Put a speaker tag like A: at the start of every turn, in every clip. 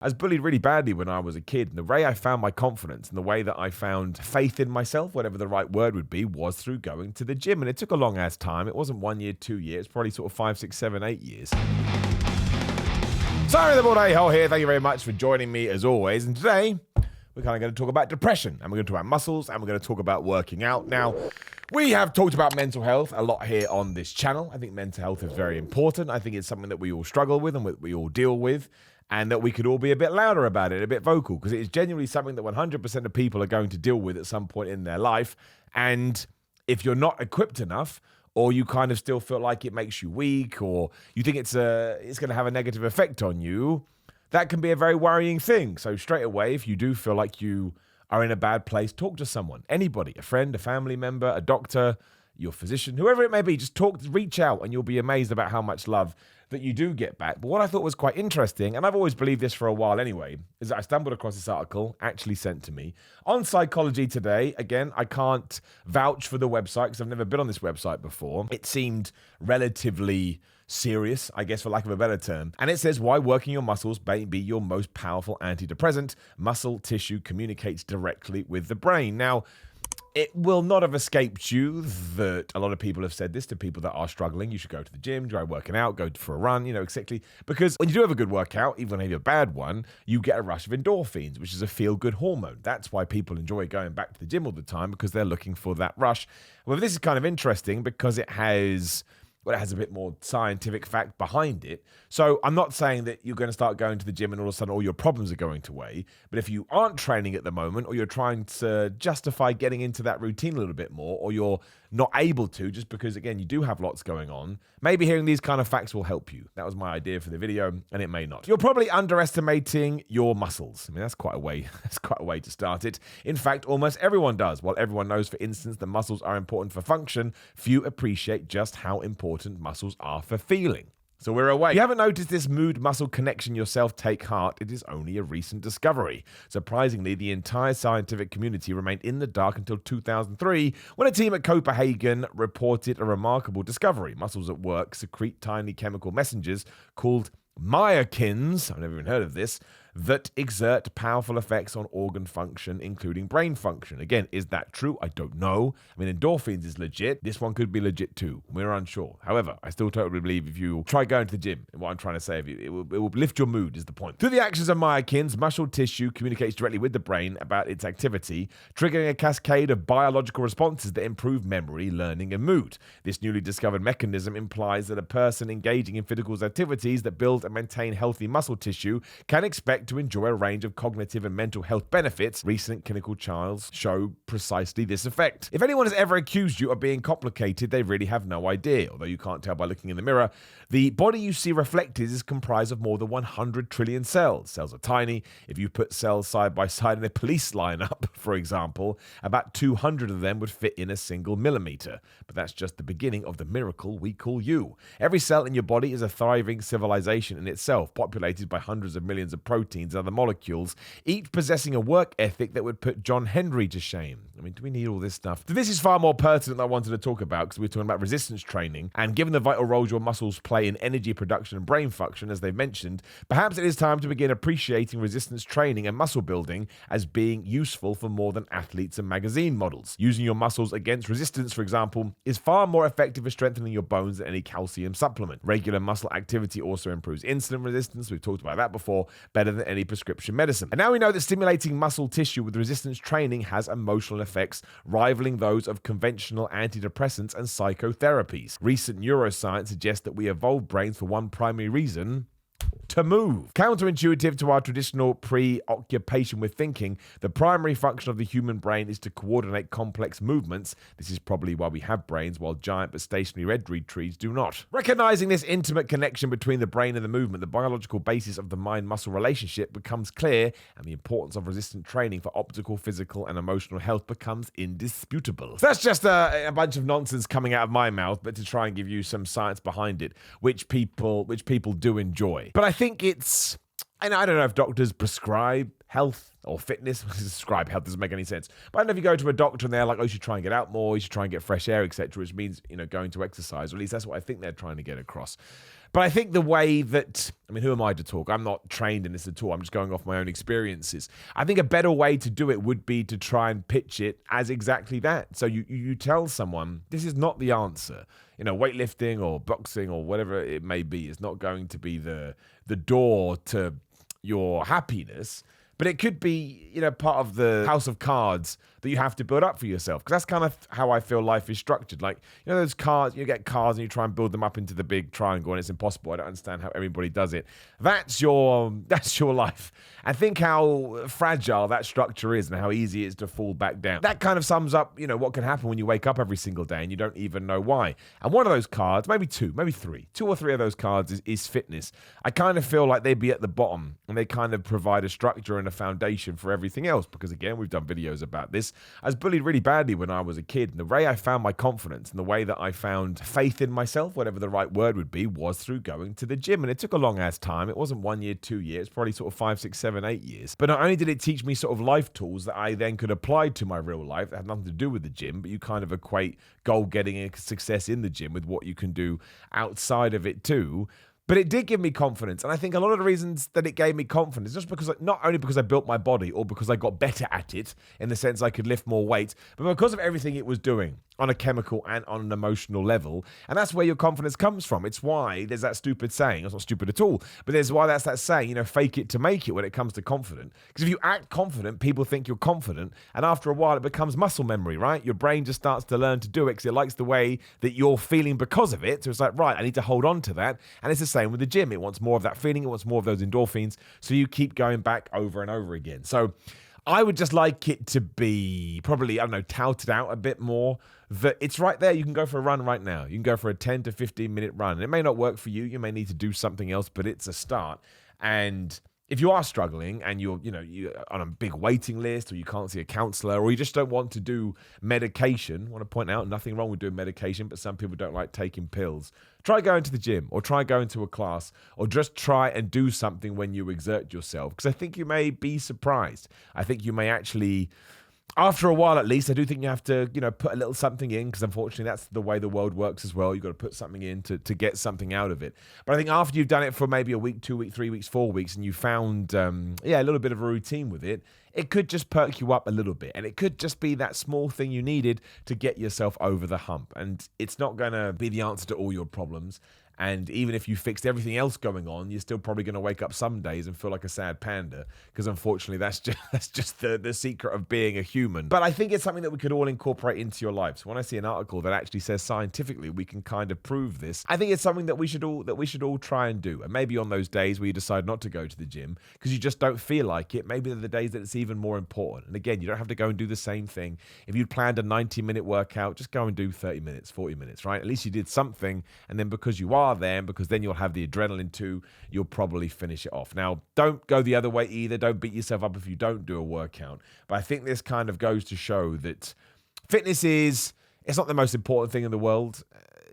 A: I was bullied really badly when I was a kid, and the way I found my confidence and the way that I found faith in myself, whatever the right word would be, was through going to the gym. And it took a long ass time. It wasn't 1 year, 2 years, probably sort of 5, 6, 7, 8 years. Sorry, the Board A-hole here. Thank you very much for joining me as always. And today, we're kind of going to talk about depression, and we're going to talk about muscles, and we're going to talk about working out. Now, we have talked about mental health a lot here on this channel. I think mental health is very important. I think it's something that we all struggle with and we all deal with, and that we could all be a bit louder about it, a bit vocal, because it is genuinely something that 100% of people are going to deal with at some point in their life. And if you're not equipped enough, or you kind of still feel like it makes you weak, or you think it's going to have a negative effect on you, that can be a very worrying thing. So straight away, if you do feel like you are in a bad place, talk to someone, anybody, a friend, a family member, a doctor, your physician, whoever it may be. Just reach out, and you'll be amazed about how much love that you do get back. But what I thought was quite interesting, and I've always believed this for a while anyway, is that I stumbled across this article actually sent to me on Psychology Today. Again, I can't vouch for the website because I've never been on this website before. It seemed relatively serious, I guess, for lack of a better term. And it says why working your muscles may be your most powerful antidepressant. Muscle tissue communicates directly with the brain. Now, it will not have escaped you that a lot of people have said this to people that are struggling. You should go to the gym, try working out, go for a run, exactly. Because when you do have a good workout, even when you have a bad one, you get a rush of endorphins, which is a feel-good hormone. That's why people enjoy going back to the gym all the time, because they're looking for that rush. Well, this is kind of interesting because it has a bit more scientific fact behind it. So I'm not saying that you're going to start going to the gym and all of a sudden all your problems are going away. But if you aren't training at the moment, or you're trying to justify getting into that routine a little bit more, or you're not able to just because, again, you do have lots going on, maybe hearing these kind of facts will help you. That was my idea for the video, and it may not. You're probably underestimating your muscles. I mean, that's quite a way to start it. In fact, almost everyone does. While everyone knows, for instance, that muscles are important for function, few appreciate just how important muscles are for feeling. So we're away. If you haven't noticed this mood-muscle connection yourself, take heart. It is only a recent discovery. Surprisingly, the entire scientific community remained in the dark until 2003, when a team at Copenhagen reported a remarkable discovery. Muscles at work secrete tiny chemical messengers called myokines, I've never even heard of this, that exert powerful effects on organ function, including brain function. Again, is that true? I don't know. I mean, endorphins is legit. This one could be legit too. We're unsure. However, I still totally believe if you try going to the gym, and what I'm trying to say, it will lift your mood is the point. Through the actions of myokines, muscle tissue communicates directly with the brain about its activity, triggering a cascade of biological responses that improve memory, learning, and mood. This newly discovered mechanism implies that a person engaging in physical activities that build and maintain healthy muscle tissue can expect to enjoy a range of cognitive and mental health benefits. Recent clinical trials show precisely this effect. If anyone has ever accused you of being complicated, they really have no idea. Although you can't tell by looking in the mirror, the body you see reflected is comprised of more than 100 trillion cells. Cells are tiny. If you put cells side by side in a police lineup, for example, about 200 of them would fit in a single millimeter. But that's just the beginning of the miracle we call you. Every cell in your body is a thriving civilization in itself, populated by hundreds of millions of proteins and other molecules, each possessing a work ethic that would put John Henry to shame. I mean, do we need all this stuff? This is far more pertinent than I wanted to talk about, because we're talking about resistance training, and given the vital roles your muscles play in energy production and brain function, as they've mentioned, perhaps it is time to begin appreciating resistance training and muscle building as being useful for more than athletes and magazine models. Using your muscles against resistance, for example, is far more effective for strengthening your bones than any calcium supplement. Regular muscle activity also improves insulin resistance. We've talked about that before, better than any prescription medicine. And now we know that stimulating muscle tissue with resistance training has emotional effects rivaling those of conventional antidepressants and psychotherapies. Recent neuroscience suggests that we evolved brains for one primary reason: to move. Counterintuitive to our traditional preoccupation with thinking, the primary function of the human brain is to coordinate complex movements. This is probably why we have brains, while giant but stationary red trees do not. Recognizing this intimate connection between the brain and the movement, the biological basis of the mind-muscle relationship becomes clear, and the importance of resistant training for optimal, physical, and emotional health becomes indisputable. So that's just a bunch of nonsense coming out of my mouth, but to try and give you some science behind it, which people do enjoy. But I think it's, and I don't know if doctors prescribe health or fitness. Prescribe health doesn't make any sense. But I don't know if you go to a doctor and they're like, oh, you should try and get out more, you should try and get fresh air, etc., which means, going to exercise, or at least that's what I think they're trying to get across. But I think the way that, I mean, who am I to talk? I'm not trained in this at all. I'm just going off my own experiences. I think a better way to do it would be to try and pitch it as exactly that. So you tell someone, this is not the answer. You know, weightlifting or boxing or whatever it may be is not going to be the door to your happiness. But it could be, you know, part of the house of cards that you have to build up for yourself. Because that's kind of how I feel life is structured. Like, you know, those cards, you get cards and you try and build them up into the big triangle, and it's impossible. I don't understand how everybody does it. That's your life. And think how fragile that structure is and how easy it is to fall back down. That kind of sums up, you know, what can happen when you wake up every single day and you don't even know why. And one of those cards, maybe two or three of those cards is fitness. I kind of feel like they'd be at the bottom, and they kind of provide a structure and a foundation for everything else. Because again, we've done videos about this. I was bullied really badly when I was a kid, and the way I found my confidence and the way that I found faith in myself, whatever the right word would be, was through going to the gym. And it took a long ass time. It wasn't 1 year, 2 years, probably sort of 5, 6, 7, 8 years. But not only did it teach me sort of life tools that I then could apply to my real life that had nothing to do with the gym, but you kind of equate goal getting and success in the gym with what you can do outside of it too. But it did give me confidence. And I think a lot of the reasons that it gave me confidence, just because, not only because I built my body or because I got better at it in the sense I could lift more weight, but because of everything it was doing on a chemical and on an emotional level. And that's where your confidence comes from. It's why there's that stupid saying. It's not stupid at all, but there's why that's that saying, you know, fake it to make it when it comes to confident. Because if you act confident, people think you're confident. And after a while, it becomes muscle memory, right? Your brain just starts to learn to do it because it likes the way that you're feeling because of it. So it's like, right, I need to hold on to that. And it's the same with the gym. It wants more of that feeling. It wants more of those endorphins. So you keep going back over and over again. So I would just like it to be probably, I don't know, touted out a bit more, that it's right there. You can go for a run right now. You can go for a 10 to 15 minute run. And it may not work for you. You may need to do something else, but it's a start. And if you are struggling and you're on a big waiting list, or you can't see a counselor, or you just don't want to do medication, I want to point out nothing wrong with doing medication, but some people don't like taking pills. Try going to the gym, or try going to a class, or just try and do something when you exert yourself. Because I think you may be surprised. I think you may actually, after a while at least, I do think you have to, put a little something in, because unfortunately that's the way the world works as well. You've got to put something in to get something out of it. But I think after you've done it for maybe a week, 2 weeks, 3 weeks, 4 weeks, and you found, a little bit of a routine with it, it could just perk you up a little bit. And it could just be that small thing you needed to get yourself over the hump. And it's not going to be the answer to all your problems. And even if you fixed everything else going on, you're still probably going to wake up some days and feel like a sad panda, because unfortunately that's just the secret of being a human. But I think it's something that we could all incorporate into your life. So when I see an article that actually says scientifically we can kind of prove this, I think it's something that we should all try and do. And maybe on those days where you decide not to go to the gym because you just don't feel like it, maybe they're the days that it's even more important. And again, you don't have to go and do the same thing. If you'd planned a 90-minute workout, just go and do 30 minutes, 40 minutes, right? At least you did something. And then because you are there, and because then you'll have the adrenaline too, you'll probably finish it off. Now, don't go the other way either. Don't beat yourself up if you don't do a workout. But I think this kind of goes to show that fitness it's not the most important thing in the world.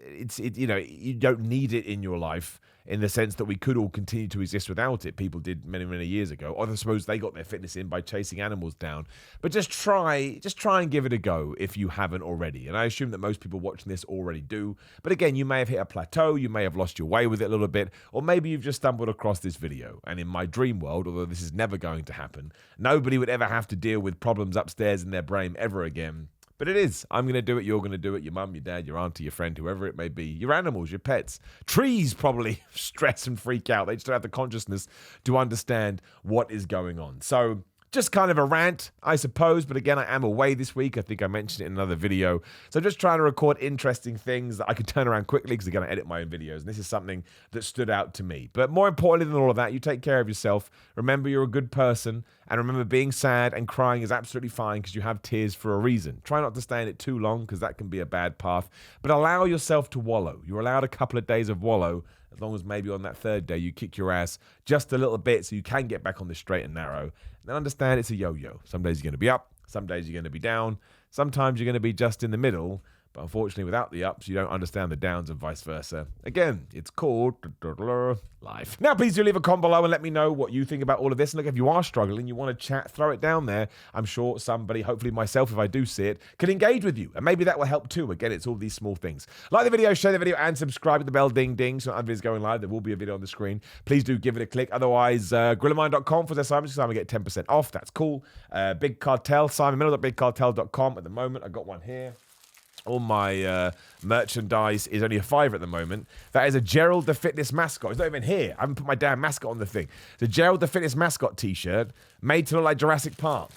A: You don't need it in your life, in the sense that we could all continue to exist without it. People did many, many years ago. Or I suppose they got their fitness in by chasing animals down. But just try and give it a go if you haven't already. And I assume that most people watching this already do. But again, you may have hit a plateau. You may have lost your way with it a little bit. Or maybe you've just stumbled across this video. And in my dream world, although this is never going to happen, nobody would ever have to deal with problems upstairs in their brain ever again. But it is. I'm going to do it. You're going to do it. Your mum, your dad, your auntie, your friend, whoever it may be. Your animals, your pets. Trees probably stress and freak out. They just don't have the consciousness to understand what is going on. So just kind of a rant, I suppose. But again, I am away this week. I think I mentioned it in another video. So I'm just trying to record interesting things that I could turn around quickly, because again, I edit my own videos. And this is something that stood out to me. But more importantly than all of that, you take care of yourself. Remember, you're a good person. And remember, being sad and crying is absolutely fine, because you have tears for a reason. Try not to stay in it too long, because that can be a bad path. But allow yourself to wallow. You're allowed a couple of days of wallow, as long as maybe on that third day you kick your ass just a little bit so you can get back on the straight and narrow. And then understand it's a yo-yo. Some days you're going to be up. Some days you're going to be down. Sometimes you're going to be just in the middle. But unfortunately, without the ups, you don't understand the downs and vice versa. Again, it's called life. Now, please do leave a comment below and let me know what you think about all of this. And look, if you are struggling, you want to chat, throw it down there. I'm sure somebody, hopefully myself, if I do see it, can engage with you. And maybe that will help too. Again, it's all these small things. Like the video, share the video, and subscribe with the bell ding ding. So when other videos going live, there will be a video on the screen. Please do give it a click. Otherwise, grillermind.com for their Simon. Simon get 10% off. That's cool. Big Cartel, SimonMiller.BigCartel.com. At the moment, I got one here. All my merchandise is only a $5 at the moment. That is a Gerald the Fitness mascot. It's not even here. I haven't put my damn mascot on the thing. It's a Gerald the Fitness mascot t-shirt made to look like Jurassic Park.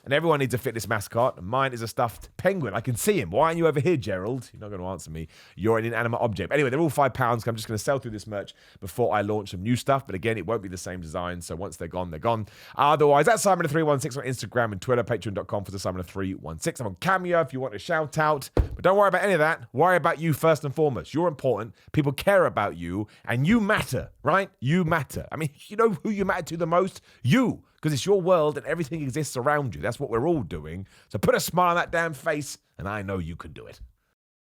A: And everyone needs a fitness mascot. Mine is a stuffed penguin. I can see him. Why aren't you over here, Gerald? You're not going to answer me. You're an inanimate object. Anyway, they're all £5. I'm just going to sell through this merch before I launch some new stuff. But again, it won't be the same design. So once they're gone, they're gone. Otherwise, that's Simon316 on Instagram and Twitter. Patreon.com for the Simon316. I'm on Cameo if you want a shout out. But don't worry about any of that. Worry about you first and foremost. You're important. People care about you. And you matter, right? You matter. I mean, you know who you matter to the most? You. Because it's your world and everything exists around you. That's what we're all doing. So put a smile on that damn face, and I know you can do it.